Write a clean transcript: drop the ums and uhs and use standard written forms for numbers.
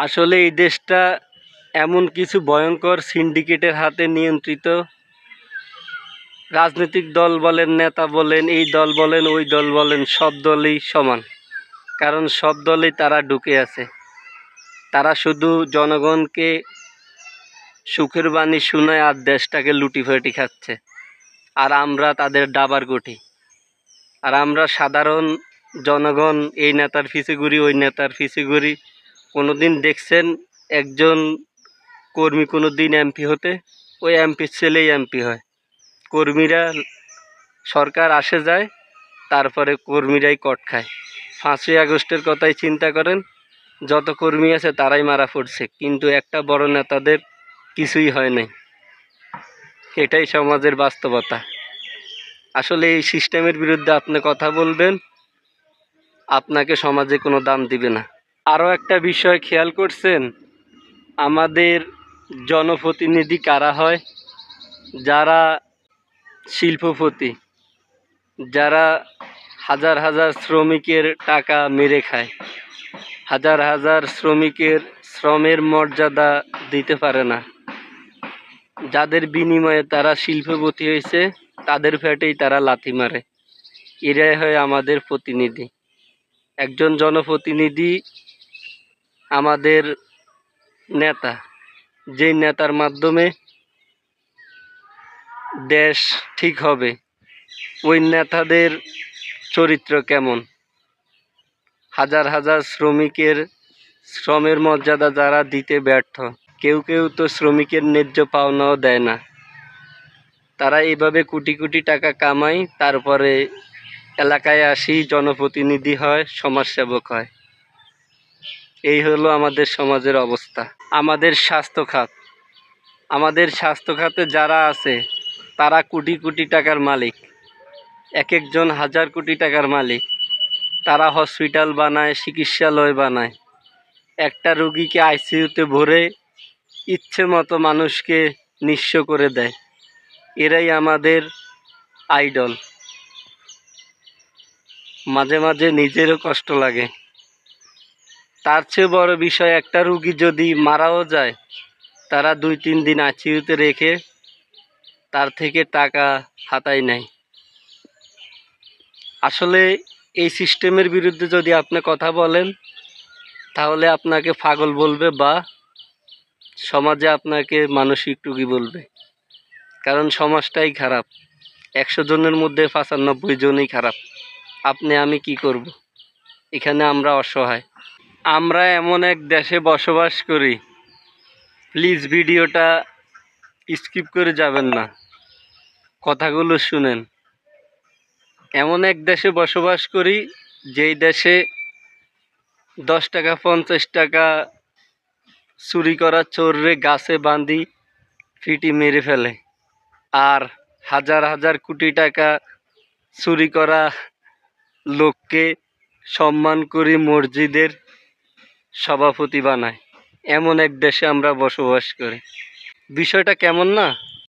আসলে এই দেশটা এমন কিছু ভয়ঙ্কর সিন্ডিকেটের হাতে নিয়ন্ত্রিত। রাজনৈতিক দল বলেন, নেতা বলেন, এই দল বলেন, ওই দল বলেন, সব দলই সমান। কারণ সব দলেই তারা ঢুকে আছে। তারা শুধু জনগণকে সুখের বাণী শোনায় আর দেশটাকে লুটিফাটি খাচ্ছে। আর আমরা তাদের ডাবার গুটি। আর আমরা সাধারণ জনগণ এই নেতার পিছে ঘুরি, ওই নেতার পিছে ঘুরি। কোনোদিন দেখছেন একজন কর্মী কোনোদিন এমপি হতে? ওই এমপির ছেলেই এমপি হয়। কর্মীরা, সরকার আসে যায়, তারপরে কর্মীরাই কট খায়। 5ই আগস্টের কথাই চিন্তা করেন, যত কর্মী আছে তারাই মারা পড়ছে, কিন্তু একটা বড় নেতাদের কিছুই হয় নাই। এটাই সমাজের বাস্তবতা। আসলে এই সিস্টেমের বিরুদ্ধে আপনি কথা বলবেন, আপনাকে সমাজে কোনো দাম দিবে না। আরও একটা বিষয় খেয়াল করছেন, আমাদের জনপ্রতিনিধি কারা হয়? যারা শিল্পপতি, যারা হাজার হাজার শ্রমিকের টাকা মেরে খায়, হাজার হাজার শ্রমিকের শ্রমের মর্যাদা দিতে পারে না, যাদের বিনিময়ে তারা শিল্পপতি হয়েছে, তাদের পেটেই তারা লাথি মারে। এরাই হয় আমাদের প্রতিনিধি। একজন জনপ্রতিনিধি আমাদের নেতা, যেই নেতার মাধ্যমে দেশ ঠিক হবে, ওই নেতাদের চরিত্র কেমন? হাজার হাজার শ্রমিকের শ্রমের মর্যাদা যারা দিতে ব্যর্থ, কেউ কেউ তো শ্রমিকের ন্যায্য পাওনাও দেয় না। তারা এইভাবে কোটি কোটি টাকা কামায়, তারপরে এলাকায় আসি, জনপ্রতিনিধি হয়, সমাজসেবক হয়। এই হলো আমাদের সমাজের অবস্থা। আমাদের স্বাস্থ্য খাত, আমাদের স্বাস্থ্য খাতে যারা আছে তারা কোটি কোটি টাকার মালিক, এক একজন হাজার কোটি টাকার মালিক। তারা হসপিটাল বানায়, চিকিৎসালয় বানায়, একটা রোগীকে আইসিইউতে ভরে ইচ্ছে মতো মানুষকে নিঃস্ব করে দেয়। এরাই আমাদের আইডল। মাঝে মাঝে নিজেরও কষ্ট লাগে। তার চেয়ে বড় বিষয়, একটা রুগী যদি মারাও যায়, তারা 2-3 দিন আইসিইউতে রেখে তার থেকে টাকা হাতায় নেয়। আসলে এই সিস্টেমের বিরুদ্ধে যদি আপনি কথা বলেন, তাহলে আপনাকে পাগল বলবে বা সমাজে আপনাকে মানসিক রোগী বলবে। কারণ সমাজটাই খারাপ। 100 জনের মধ্যে 95 জনই খারাপ। আপনি আমি কি করব? এখানে আমরা অসহায়। আমরা এমন এক দেশে বসবাস করি, প্লিজ ভিডিওটা স্কিপ করে যাবেন না, কথাগুলো শুনেন। এমন এক দেশে বসবাস করি, যেই দেশে 10 টাকা 50 টাকা চুরি করা চোররে গাছে বাঁধি ফিটি মেরে ফেলে, আর হাজার হাজার কোটি টাকা চুরি করা লোককে সম্মান করে মসজিদের সভাপতি বানায়। এমন এক দেশে আমরা বসবাস করি। বিষয়টা কেমন না?